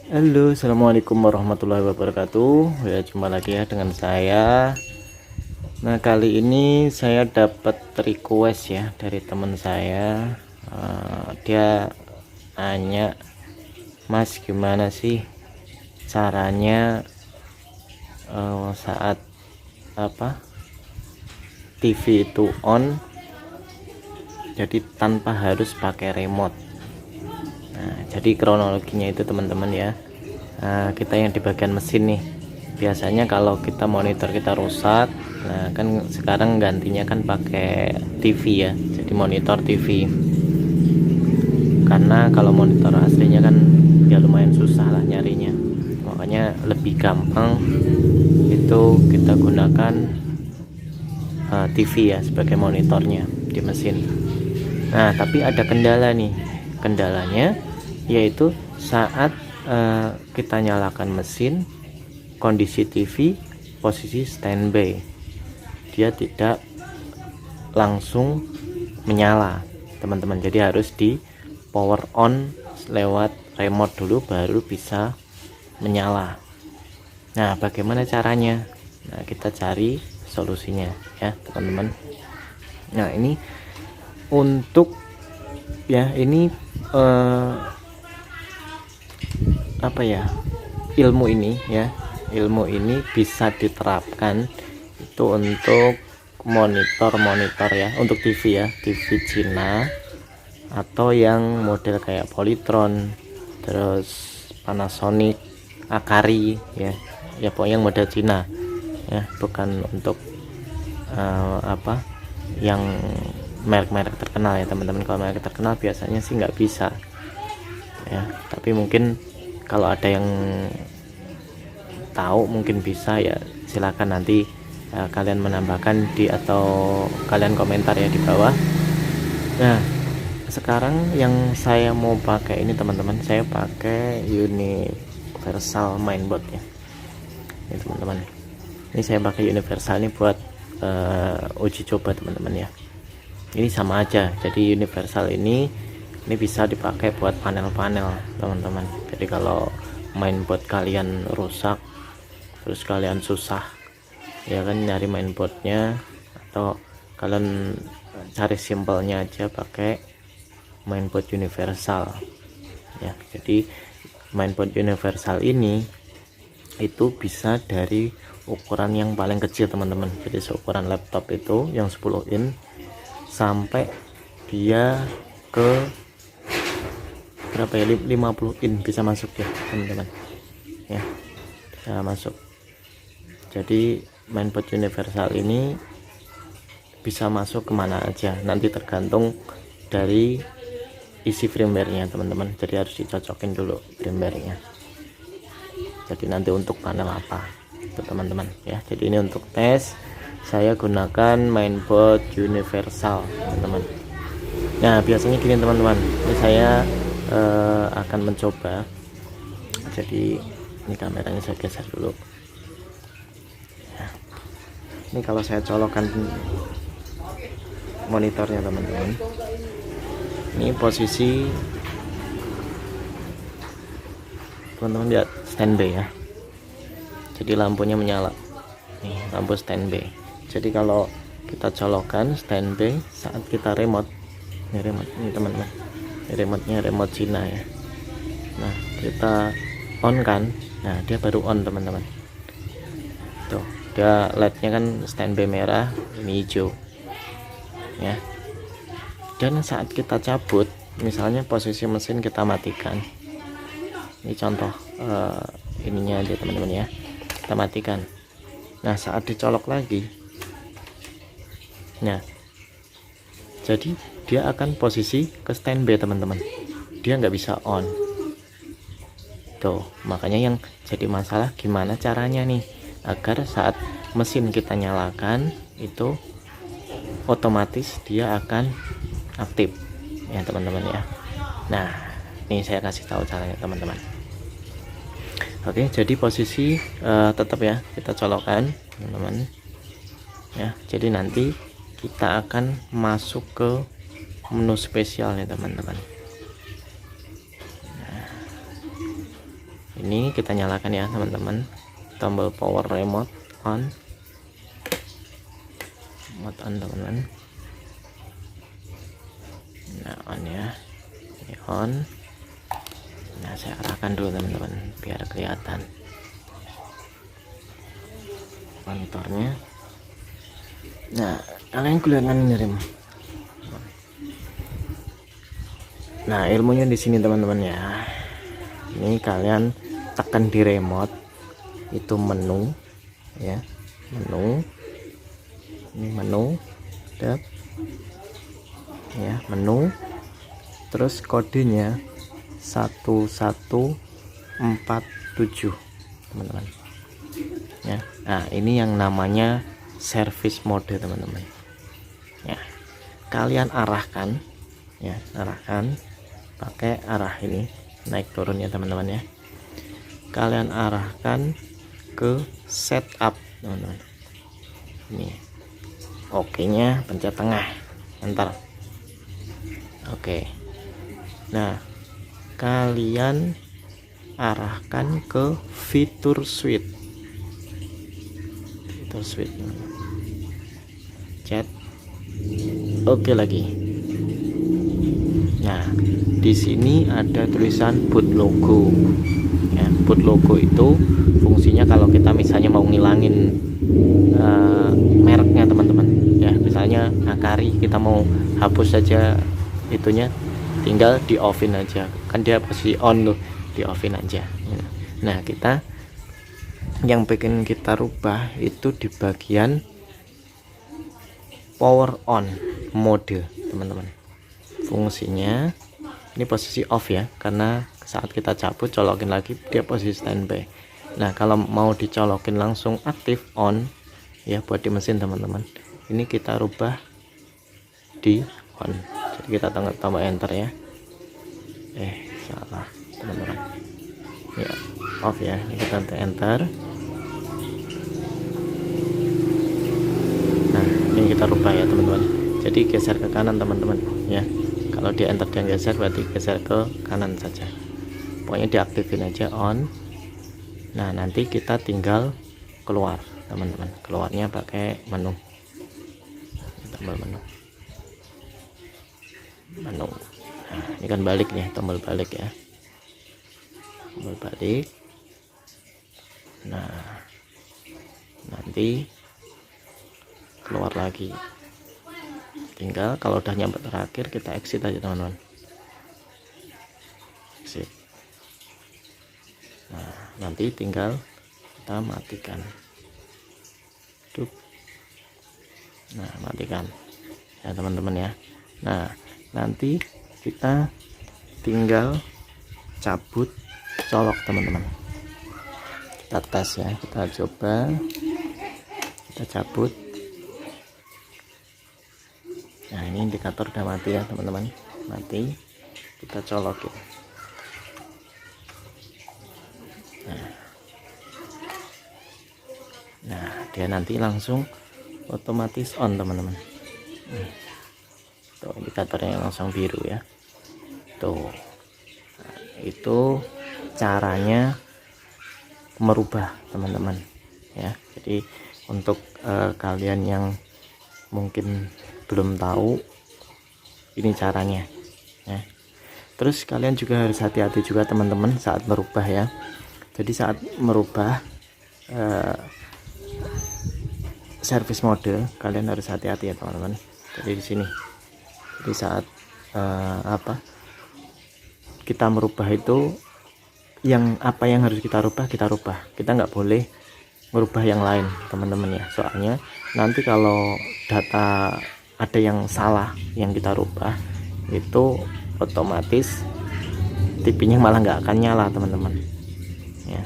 Halo, assalamualaikum warahmatullahi wabarakatuh. Ya, jumpa lagi ya dengan saya. Nah, kali ini saya dapat request ya dari teman saya. Dia nanya, Mas, gimana sih caranya saat apa TV itu on, jadi tanpa harus pakai remote. Nah, jadi kronologinya itu teman-teman ya. Kita yang di bagian mesin nih. Biasanya kalau kita monitor kita rusak, nah kan sekarang gantinya kan pakai TV ya. Jadi monitor TV. Karena kalau monitor aslinya kan ya lumayan susah lah nyarinya. Makanya lebih gampang itu kita gunakan TV ya sebagai monitornya di mesin. Nah, tapi ada kendala nih. Kendalanya yaitu saat kita nyalakan mesin, kondisi TV posisi standby, dia tidak langsung menyala teman-teman. Jadi harus di power on lewat remote dulu baru bisa menyala. Nah, bagaimana caranya? Nah, kita cari solusinya ya teman-teman. Nah, ini untuk ya ini apa ya, ilmu ini bisa diterapkan itu untuk monitor ya, untuk TV ya, TV Cina atau yang model kayak Polytron, terus Panasonic, Akari ya pokoknya yang model Cina ya, bukan untuk yang merek-merek terkenal ya teman-teman. Kalau merek terkenal biasanya sih nggak bisa ya, tapi mungkin kalau ada yang tahu mungkin bisa ya, silakan nanti kalian menambahkan atau kalian komentar ya di bawah. Nah, sekarang yang saya mau pakai ini teman-teman, saya pakai universal mainboard ya. Ini teman-teman, ini saya pakai universal ini buat uji coba teman-teman ya. Ini sama aja, jadi universal ini bisa dipakai buat panel-panel teman-teman. Jadi kalau mainboard kalian rusak terus kalian susah ya kan nyari mainboardnya, atau kalian cari simpelnya aja pakai mainboard universal ya. Jadi mainboard universal ini itu bisa dari ukuran yang paling kecil teman-teman, jadi seukuran laptop itu yang 10 in sampai dia ke berapa ya, 50 in bisa masuk ya teman-teman ya, bisa masuk. Jadi mainboard universal ini bisa masuk kemana aja, nanti tergantung dari isi firmware-nya teman-teman. Jadi harus dicocokin dulu firmware-nya, jadi nanti untuk panel apa itu teman-teman ya. Jadi ini untuk tes saya gunakan mainboard universal teman-teman. Nah, biasanya gini teman-teman, ini saya akan mencoba. Jadi ini kameranya saya geser dulu ya. Ini kalau saya colokkan monitornya teman-teman, ini posisi teman-teman lihat standby ya, jadi lampunya menyala nih, lampu standby. Jadi kalau kita colokkan standby, saat kita remote ini teman-teman, remote-nya remote Cina ya. Nah, kita on kan, nah dia baru on teman-teman. Tuh, dia LED-nya kan standby merah, ini hijau ya. Dan saat kita cabut, misalnya posisi mesin kita matikan, ini contoh ininya aja teman-teman ya, kita matikan. Nah, saat dicolok lagi, nah jadi dia akan posisi ke standby teman-teman, dia nggak bisa on tuh. Makanya yang jadi masalah gimana caranya nih agar saat mesin kita nyalakan itu otomatis dia akan aktif ya teman-teman ya. Nah, ini saya kasih tahu caranya teman-teman. Oke, jadi posisi tetap ya kita colokkan teman-teman ya. Jadi nanti kita akan masuk ke menu spesial nih teman-teman. Nah, ini kita nyalakan ya teman-teman, tombol power remote on, teman-teman. Nah, on ya, ini on. Nah, saya arahkan dulu teman-teman biar kelihatan monitornya. Nah, kalian kelihatan ini rem. Nah, ilmunya di sini teman-teman ya. Ini kalian tekan di remote, itu menu ya, menu. Ini menu, tab ya, menu. Terus kodenya 1147 teman-teman ya. Nah, ini yang namanya service mode teman-teman ya. Kalian arahkan ya, arahkan pakai arah ini, naik turun ya teman-teman ya. Kalian arahkan ke setup teman-teman. Ini oke nya pencet tengah, enter. Oke. Nah, kalian arahkan ke fitur suite, chat. Oke lagi. Nah, di sini ada tulisan boot logo ya. Boot logo itu fungsinya kalau kita misalnya mau ngilangin mereknya teman-teman ya, misalnya Akari kita mau hapus saja itunya, tinggal di offin aja, kan dia posisi on loh, di offin aja. Nah, kita yang bikin kita rubah itu di bagian power on mode teman-teman. Fungsinya ini posisi off ya, karena saat kita cabut colokin lagi dia posisi standby. Nah, kalau mau dicolokin langsung aktif on ya buat di mesin teman-teman, ini kita rubah di on. Jadi kita tambah enter ya. Salah teman-teman ya, off ya, ini kita enter. Nah, ini kita rubah ya teman-teman, jadi geser ke kanan teman-teman ya. Kalau di enter dan geser berarti geser ke kanan saja, pokoknya diaktifin aja on. Nah, nanti kita tinggal keluar teman-teman, keluarnya pakai menu, tombol menu. Nah, ini kan balik nih, tombol balik ya, tombol balik. Nah, nanti keluar lagi, tinggal kalau udah nyampe terakhir kita exit aja teman-teman, exit. Nah, nanti tinggal kita matikan. Nah, matikan ya teman-teman ya. Nah, nanti kita tinggal cabut colok teman-teman. Kita tes ya, kita coba, kita cabut. Nah, ini indikator udah mati ya teman-teman, mati. Kita colokin. Nah, dia nanti langsung otomatis on teman-teman. Tuh, indikatornya langsung biru ya. Tuh, nah, itu caranya merubah teman-teman ya. Jadi untuk kalian yang mungkin belum tahu, ini caranya ya. Terus kalian juga harus hati-hati juga teman-teman saat merubah ya. Jadi saat merubah service mode, kalian harus hati-hati ya teman-teman. Jadi di sini, di saat kita merubah itu, yang apa yang harus kita rubah, kita nggak boleh merubah yang lain teman-teman ya. Soalnya nanti kalau data ada yang salah yang kita rubah, itu otomatis TV-nya malah nggak akan nyala teman-teman ya.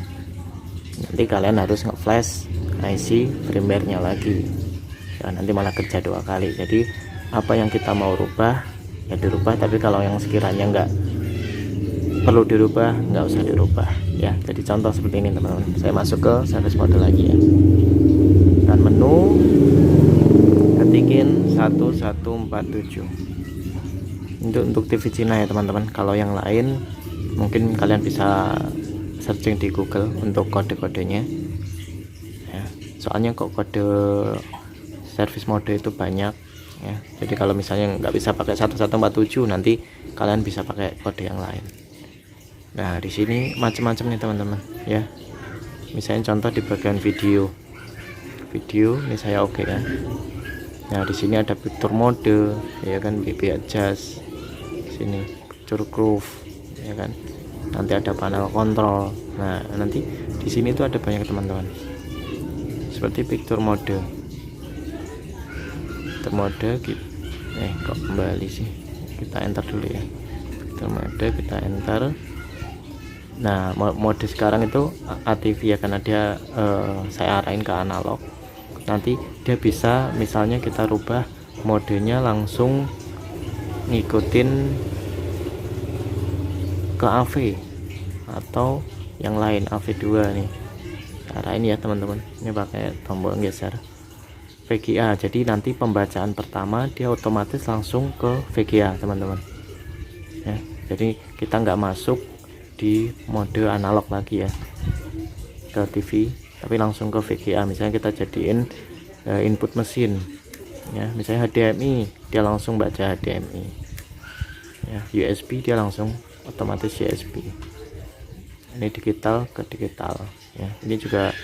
Nanti kalian harus nge-flash IC firmware-nya lagi ya, nanti malah kerja 2 kali. Jadi apa yang kita mau rubah ya dirubah, tapi kalau yang sekiranya nggak perlu dirubah nggak usah dirubah ya. Jadi contoh seperti ini teman-teman, saya masuk ke service mode lagi ya, dan menu ketikin 1147 untuk TV Cina ya teman-teman. Kalau yang lain mungkin kalian bisa searching di Google untuk kode-kodenya ya. Soalnya kok kode service mode itu banyak ya, jadi kalau misalnya nggak bisa pakai 1147 nanti kalian bisa pakai kode yang lain. Nah di sini macam-macam nih teman-teman ya, misalnya contoh di bagian video ini saya oke ya. Nah di sini ada picture mode ya kan, BB adjust, sini picture groove ya kan, nanti ada panel kontrol. Nah nanti di sini tuh ada banyak teman-teman, seperti picture mode kok kembali sih, kita enter dulu ya, picture mode kita enter. Nah mode sekarang itu ATV ya, karena dia saya arahin ke analog. Nanti dia bisa misalnya kita rubah modenya langsung ngikutin ke AV atau yang lain, AV2 nih arahin ya teman-teman. Ini pakai tombol geser VGA, jadi nanti pembacaan pertama dia otomatis langsung ke VGA teman-teman ya. Jadi kita nggak masuk di mode analog lagi ya ke TV, tapi langsung ke VGA. Misalnya kita jadiin input mesin ya, misalnya HDMI dia langsung baca HDMI ya, USB dia langsung otomatis USB. Ini digital ke digital ya, ini juga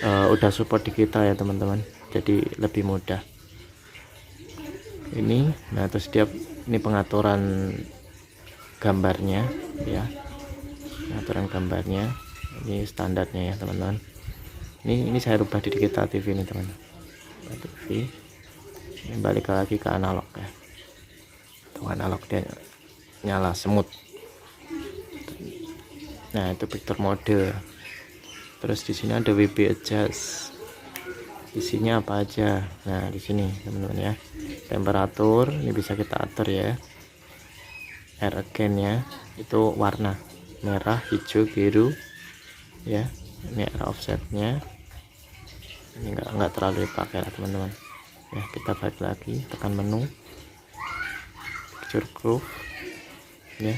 udah support digital ya teman-teman, jadi lebih mudah ini. Nah terus dia ini pengaturan gambarnya ya, pengaturan gambarnya ini standarnya ya teman-teman. Ini saya rubah di digital TV ini teman-teman, TV ini balik lagi ke analog ya, tuh analog dia nyala semut. Nah itu picture mode. Terus di sini ada WB adjust, isinya apa aja. Nah di sini teman-teman ya, temperatur ini bisa kita atur ya, air again ya, itu warna merah, hijau, biru ya. Ini air offsetnya, ini enggak terlalu dipakai lah teman-teman ya. Kita balik lagi, tekan menu picture groove ya,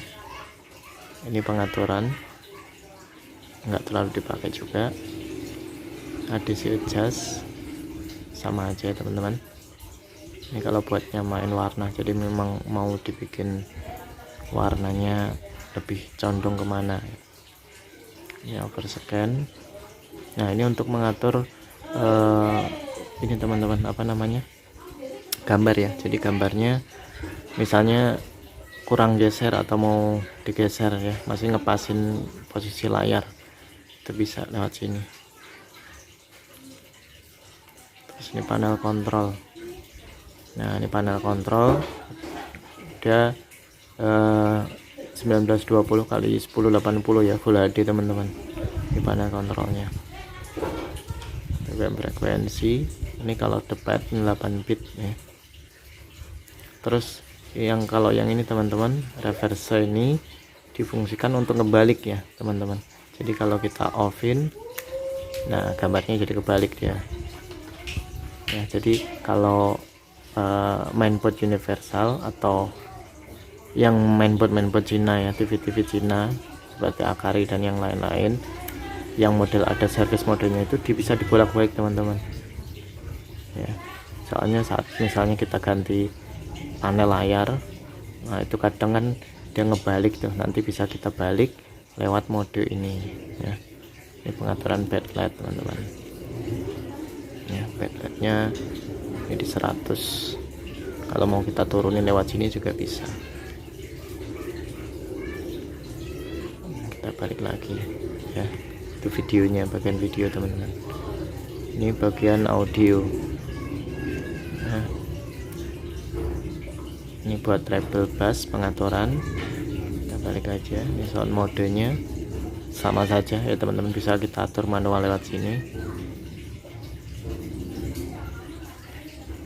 ini pengaturan enggak terlalu dipakai juga. ADC adjust sama aja ya teman-teman. Ini kalau buat nyamain warna, jadi memang mau dibikin warnanya lebih condong kemana. Ini overscan. Nah ini untuk mengatur ini teman-teman, apa namanya, gambar ya. Jadi gambarnya misalnya kurang geser atau mau digeser ya, masih ngepasin posisi layar, itu bisa lewat sini. Terus ini panel kontrol. Nah ini panel kontrol, dia 1920 kali 1080 ya, Full HD teman-teman. Ini panel kontrolnya. Frekuensi ini kalau debat 8 bit ya. Terus yang kalau yang ini teman-teman, reverse ini difungsikan untuk ngebalik ya teman-teman. Jadi kalau kita offin, nah gambarnya jadi kebalik dia ya. Jadi kalau mainboard universal atau yang mainboard Cina ya, TV Cina seperti Akari dan yang lain-lain yang model ada service modenya, itu bisa dibolak-balik teman-teman ya. Soalnya saat misalnya kita ganti panel layar, nah itu kadang kan dia ngebalik tuh, nanti bisa kita balik lewat mode ini ya. Ini pengaturan backlight teman-teman ya, backlightnya ini di 100. Kalau mau kita turunin lewat sini juga bisa. Kita balik lagi ya, itu videonya, bagian video teman-teman. Ini bagian audio. Nah, ini buat treble bass pengaturan. Kita balik aja, ini sound modenya sama saja ya teman-teman, bisa kita atur manual lewat sini.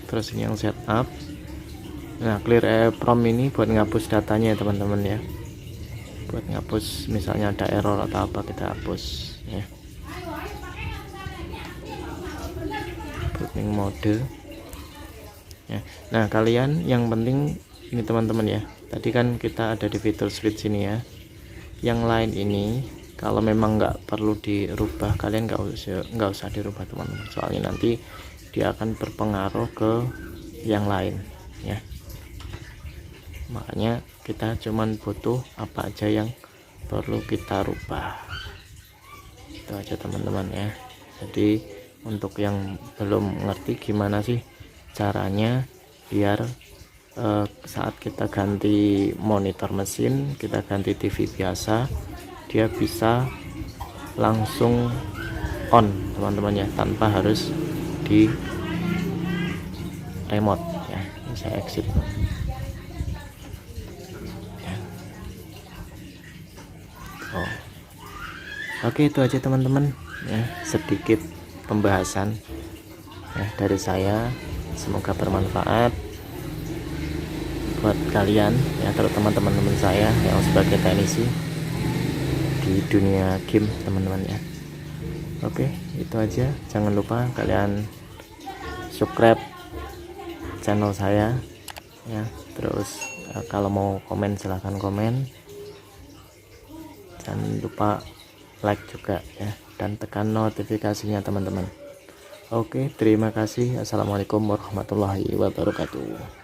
Terus ini yang setup. Nah clear EEPROM ini buat ngapus datanya ya teman-teman ya, buat ngapus misalnya ada error atau apa, kita hapus ya. Booting mode ya. Nah kalian yang penting ini teman-teman ya, tadi kan kita ada di fitur switch sini ya, yang lain ini Kalau memang nggak perlu dirubah, kalian nggak usah dirubah teman-teman, soalnya nanti dia akan berpengaruh ke yang lain ya. Makanya kita cuman butuh apa aja yang perlu kita rubah, itu aja teman-teman ya. Jadi untuk yang belum ngerti gimana sih caranya biar saat kita ganti monitor mesin, kita ganti TV biasa, dia bisa langsung on teman-teman ya, tanpa harus di remote ya. Ini saya exit ya. Oke, itu aja teman-teman ya, sedikit pembahasan ya dari saya, semoga bermanfaat buat kalian ya, terutama teman-teman saya yang sebagai teknisi di dunia game teman-teman ya. Oke, itu aja, jangan lupa kalian subscribe channel saya ya. Terus kalau mau komen silahkan komen, jangan lupa like juga ya, dan tekan notifikasinya teman-teman. Oke, terima kasih. Assalamualaikum warahmatullahi wabarakatuh.